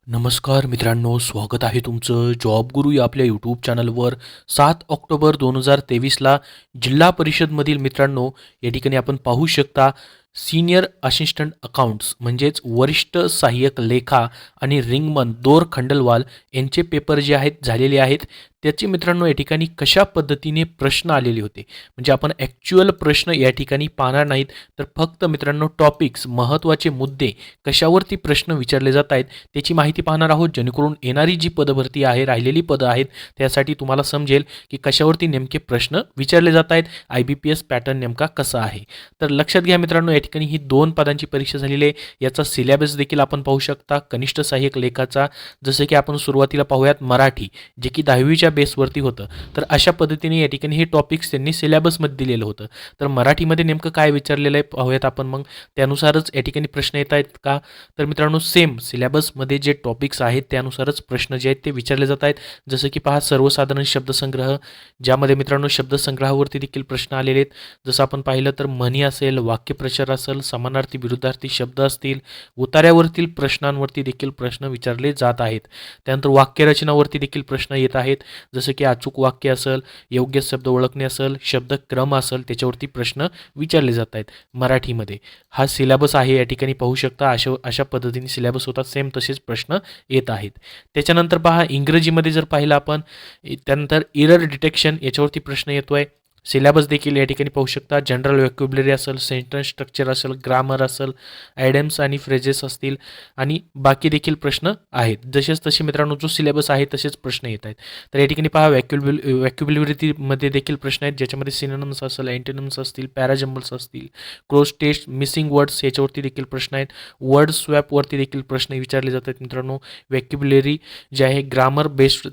नमस्कार मित्रांनो, स्वागत आहे तुमचं जॉब गुरु या आपल्या यूट्यूब चॅनलवर. 7 ऑक्टोबर 2023ला जिल्हा परिषदमधील मित्रांनो या ठिकाणी आपण पाहू शकता सीनियर असिस्टंट अकाउंट्स म्हणजेच वरिष्ठ सहाय्यक लेखा आणि रिंगमन दोर खंडलवाल यांचे पेपर जे आहेत झालेले आहेत. त्याचे मित्रांनो या ठिकाणी कशा पद्धतीने प्रश्न आलेले होते, म्हणजे आपण ॲक्च्युअल प्रश्न या ठिकाणी पाहणार नाहीत, तर फक्त मित्रांनो टॉपिक्स महत्त्वाचे मुद्दे कशावरती प्रश्न विचारले जात आहेत त्याची माहिती पाहणार आहोत, जेणेकरून येणारी जी पदभरती आहे, राहिलेली पदं आहेत, त्यासाठी तुम्हाला समजेल की कशावरती नेमके प्रश्न विचारले जात आहेत, IBPS पॅटर्न नेमका कसा आहे. तर लक्षात घ्या मित्रांनो, या ठिकाणी ही 2 पदांची परीक्षा झालेली आहे. याचा सिलेबस देखील आपण पाहू शकता कनिष्ठ सहाय्यक लेखाचा. जसे की आपण सुरुवातीला पाहूयात मराठी, जे की 10वीच्या बेसवरती होतं. तर अशा पद्धतीने या ठिकाणी हे टॉपिक्स त्यांनी सिलेबसमध्ये दिलेलं होतं. तर मराठीमध्ये नेमकं काय विचारलेलं आहे पाहूयात आपण, मग त्यानुसारच या ठिकाणी प्रश्न येत आहेत का. तर मित्रांनो सेम सिलेबसमध्ये जे टॉपिक्स आहेत त्यानुसारच प्रश्न जे आहेत ते विचारले जात आहेत. जसं की पहा सर्वसाधारण शब्दसंग्रह, ज्यामध्ये मित्रांनो शब्दसंग्रहावरती देखील प्रश्न आलेले आहेत. जसं आपण पाहिलं तर म्हणी असेल, वाक्यप्रचार असेल, समानार्थी विरुद्धार्थी शब्द असतील, उतार्यावरील प्रश्नांवरती देखील प्रश्न विचारले जात आहेत. त्यानंतर वाक्यरचनावरती देखील प्रश्न येत आहेत. जसं की अचूक वाक्य असेल, योग्य शब्द ओळखणे असेल, शब्दक्रम असेल, त्याच्यावरती प्रश्न विचारले जात आहेत मराठीमध्ये. हा सिलेबस आहे, या ठिकाणी पाहू शकता अशा पद्धतीने सिलेबस होता, सेम तसेच प्रश्न येत आहेत. त्याच्यानंतर पहा इंग्रजीमध्ये जर पाहिलं आपण, त्यानंतर एरर डिटेक्शन याच्यावरती प्रश्न येतोय. सिलेबस देखील या ठिकाणी पाहू शकता. जनरल व्हॅक्युबलरी असेल, सेंटेन्स स्ट्रक्चर असेल, ग्रामर असेल, ॲडम्स आणि फ्रेजेस असतील आणि बाकी देखील प्रश्न आहेत. जसेच तसे मित्रांनो जो सिलेबस आहे तसेच प्रश्न येत आहेत. तर या ठिकाणी पहा व्हॅक्युबलरीमध्ये देखील प्रश्न आहेत, ज्याच्यामध्ये सिनोनिम्स असेल, अँटोनिम्स असतील, पॅराजम्बल्स असतील, क्लोज टेस्ट, मिसिंग वर्ड्स याच्यावरती देखील प्रश्न आहेत. वर्ड स्वॅपवरती देखील प्रश्न विचारले जातात मित्रांनो. व्हॅक्युबलरी जे आहे ग्रामर बेस्ड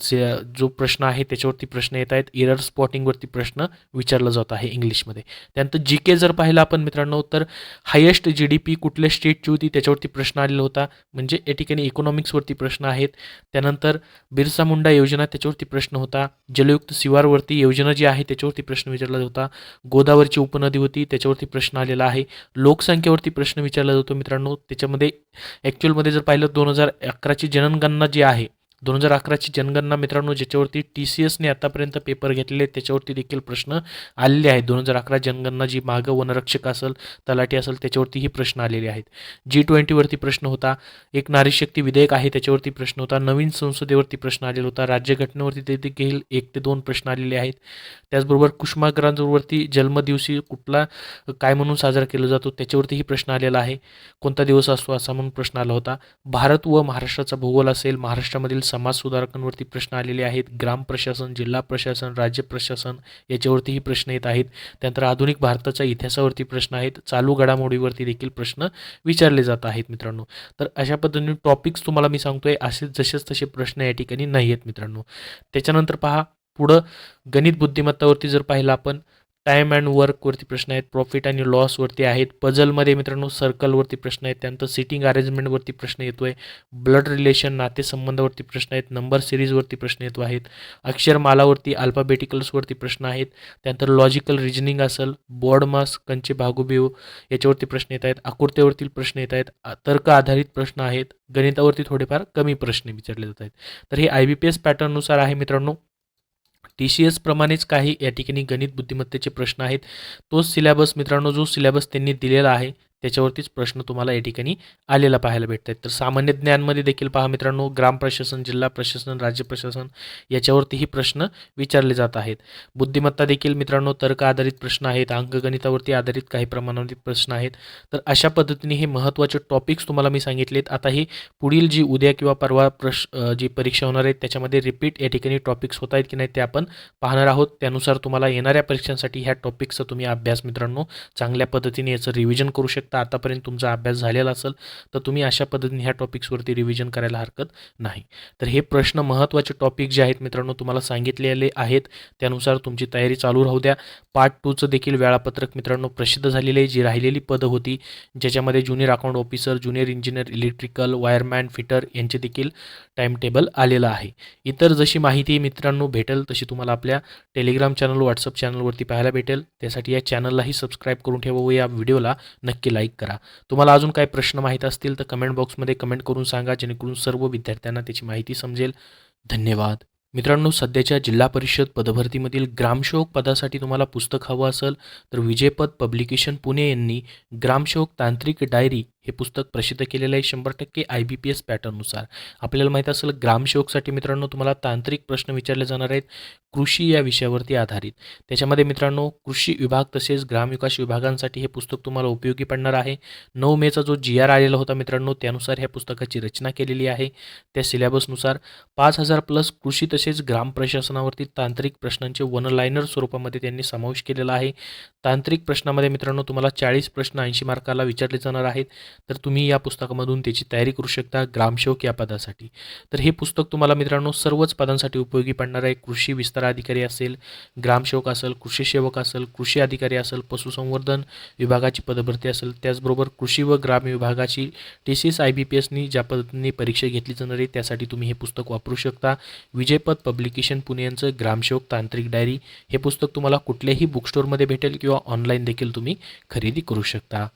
जो प्रश्न आहे त्याच्यावरती प्रश्न येत आहेत. एरर स्पॉटिंगवरती प्रश्न विचारलं जात आहे इंग्लिशमध्ये. त्यानंतर GK जर पाहिलं आपण मित्रांनो, तर हायेस्ट GDP कुठल्या स्टेटची होती त्याच्यावरती प्रश्न आलेला होता, म्हणजे या ठिकाणी इकॉनॉमिक्सवरती प्रश्न आहेत. त्यानंतर बिरसा मुंडा योजना त्याच्यावरती प्रश्न होता. जलयुक्त शिवारवरती योजना जी आहे त्याच्यावरती प्रश्न विचारला होता. गोदावरीची उपनदी होती त्याच्यावरती प्रश्न आलेला आहे. लोकसंख्येवरती प्रश्न विचारला जातो मित्रांनो. त्याच्यामध्ये ॲक्च्युअलमध्ये जर पाहिलं 2011ची जनगणना जी आहे, 2011ची जनगणना मित्रांनो, ज्याच्यावरती TCSने आतापर्यंत पेपर घेतलेले आहेत त्याच्यावरती देखील प्रश्न आलेले आहेत. 2011 जनगणना जी मागं वनरक्षक असेल, तलाठी असेल, त्याच्यावरतीही प्रश्न आलेले आहेत. G20वरती प्रश्न होता. एक नारी शक्ती विधेयक आहे त्याच्यावरती प्रश्न होता. नवीन संसदेवरती प्रश्न आलेला होता. राज्यघटनेवरती देखील 1 ते 2 प्रश्न आलेले आहेत. त्याचबरोबर कुसुमाग्रजांवरती जन्मदिवशी कुठला काय म्हणून साजरा केला जातो त्याच्यावरतीही प्रश्न आलेला आहे. कोणता दिवस असतो असा म्हणून प्रश्न आला होता. भारत व महाराष्ट्राचा भूगोल असेल, महाराष्ट्रामधील समाज सुधारकांवरती प्रश्न आलेले आहेत. ग्राम प्रशासन, जिल्हा प्रशासन, राज्य प्रशासन याच्यावरतीही प्रश्न येत आहेत. त्यानंतर आधुनिक भारताच्या इतिहासावरती प्रश्न आहेत. चालू घडामोडीवरती देखील प्रश्न विचारले जात आहेत मित्रांनो. तर अशा पद्धतीने टॉपिक्स तुम्हाला मी सांगतोय, असे जसेच तसे प्रश्न या ठिकाणी नाही आहेत मित्रांनो. त्याच्यानंतर पहा पुढं गणित बुद्धिमत्तावरती जर पाहिलं आपण, टाईम अँड वर्कवरती प्रश्न आहेत. प्रॉफिट आणि लॉसवरती आहेत. पझलमध्ये मित्रांनो सर्कलवरती प्रश्न आहेत. त्यानंतर सिटिंग अरेंजमेंटवरती प्रश्न येतो आहे. ब्लड रिलेशन नातेसंबंधावरती प्रश्न आहेत. नंबर सिरीजवरती प्रश्न येतो आहेत. अक्षरमालावरती अल्फाबेटिकल्सवरती प्रश्न आहेत. त्यानंतर लॉजिकल रिजनिंग असेल, बोर्ड मास, कंचे भागोबिव याच्यावरती प्रश्न येत आहेत. आकृत्यावरती प्रश्न येत आहेत. तर्क आधारित प्रश्न आहेत. गणितावरती थोडेफार कमी प्रश्न विचारले जात आहेत. तर हे IBPS पॅटर्ननुसार आहे मित्रांनो. TCS प्रमाणेच काही या ठिकाणी गणित बुद्धिमत्तेचे प्रश्न आहेत. तोच सिलेबस मित्रांनो, जो सिलेबस त्यांनी दिलेला आहे त्याच्यावरतीच प्रश्न तुम्हाला या ठिकाणी आलेला पाहायला भेटत आहेत. तर सामान्य ज्ञानमध्ये देखील पहा मित्रांनो, ग्राम प्रशासन, जिल्हा प्रशासन, राज्य प्रशासन याच्यावरतीही प्रश्न विचारले जात आहेत. बुद्धिमत्ता देखील मित्रांनो तर्क आधारित प्रश्न आहेत. अंकगणितावरती आधारित काही प्रमाणावरील प्रश्न आहेत. तर अशा पद्धतीने हे महत्त्वाचे टॉपिक्स तुम्हाला मी सांगितलेत. आता ही पुढील जी उद्या किंवा परवा जी परीक्षा होणार आहे त्याच्यामध्ये रिपीट या ठिकाणी टॉपिक्स होत आहेत की नाही ते आपण पाहणार आहोत. त्यानुसार तुम्हाला येणाऱ्या परीक्षांसाठी ह्या टॉपिक्सचा तुम्ही अभ्यास मित्रांनो चांगल्या पद्धतीने याचं रिव्हिजन करू शकता. आतापर्यंत तुमचा अभ्यास झालेला असेल तर तुम्ही अशा पद्धतीने ह्या टॉपिक्सवरती रिव्हिजन करायला हरकत नाही. तर हे प्रश्न महत्त्वाचे टॉपिक जे आहेत मित्रांनो तुम्हाला सांगितलेले आहेत, त्यानुसार तुमची तयारी चालू राहू द्या. पार्ट 2चं देखील वेळापत्रक मित्रांनो प्रसिद्ध झालेले आहे. जी राहिलेली पदं होती ज्याच्यामध्ये junior account officer, junior engineer electrical, wireman, fitter यांचे देखील टाईम टेबल आलेलं आहे. इतर जशी माहिती मित्रांनो भेटेल तशी तुम्हाला आपल्या टेलिग्राम चॅनल, व्हॉट्सअप चॅनलवरती पाहायला भेटेल. त्यासाठी या चॅनललाही सबस्क्राईब करून ठेवा व या व्हिडिओला नक्की लाईक लाईक करा. तुम्हाला अजून काही प्रश्न माहीत असतील तर कमेंट बॉक्समध्ये कमेंट करून सांगा, जेणेकरून सर्व विद्यार्थ्यांना त्याची माहिती समजेल. धन्यवाद. मित्रांनो, सध्याच्या जिल्हा परिषद पदभरतीमधील ग्रामसेवक पदासाठी तुम्हाला पुस्तक हवं असेल तर विजयपथ पब्लिकेशन पुणे यांनी ग्रामसेवक तांत्रिक डायरी हे पुस्तक प्रसिद्ध केलेलं आहे 100% IBPS पॅटर्ननुसार. आपल्याला माहीत असेल ग्रामसेवकसाठी मित्रांनो तुम्हाला तांत्रिक प्रश्न विचारले जाणार आहेत कृषी या विषयावरती आधारित. त्याच्यामध्ये मित्रांनो कृषी विभाग तसेच ग्रामविकास विभागांसाठी हे पुस्तक तुम्हाला उपयोगी पडणार आहे. 9 मेचा जो GR आलेला होता मित्रांनो, त्यानुसार ह्या पुस्तकाची रचना केलेली आहे. त्या सिलेबसनुसार 5000 प्लस कृषी तसेच ग्राम प्रशासनावरती तांत्रिक प्रश्नांचे वन लायनर स्वरूपामध्ये त्यांनी समावेश केलेला आहे. तांत्रिक प्रश्नामध्ये मित्रांनो तुम्हाला 40 प्रश्न 80 मार्काला विचारले जाणार आहेत. तर तुम्ही या पुस्तकामधून त्याची तयारी करू शकता ग्रामसेवक या पदासाठी. तर हे पुस्तक तुम्हाला मित्रांनो सर्वच पदांसाठी उपयोगी पडणार आहे. कृषी विस्तार अधिकारी असेल, ग्रामसेवक असेल, कृषी सेवक असेल, कृषी अधिकारी असेल, पशुसंवर्धन विभागाची पदभरती असेल, त्याचबरोबर कृषी व ग्राम विभागाची TCS IBPSनी ज्या पद्धतीने परीक्षा घेतली जाणार आहे त्यासाठी तुम्ही हे पुस्तक वापरू शकता. विजयपथ पब्लिकेशन पुणे यांचं ग्रामसेवक तांत्रिक डायरी हे पुस्तक तुम्हाला कुठल्याही बुक स्टोअरमध्ये भेटेल किंवा ऑनलाईन देखील तुम्ही खरेदी करू शकता.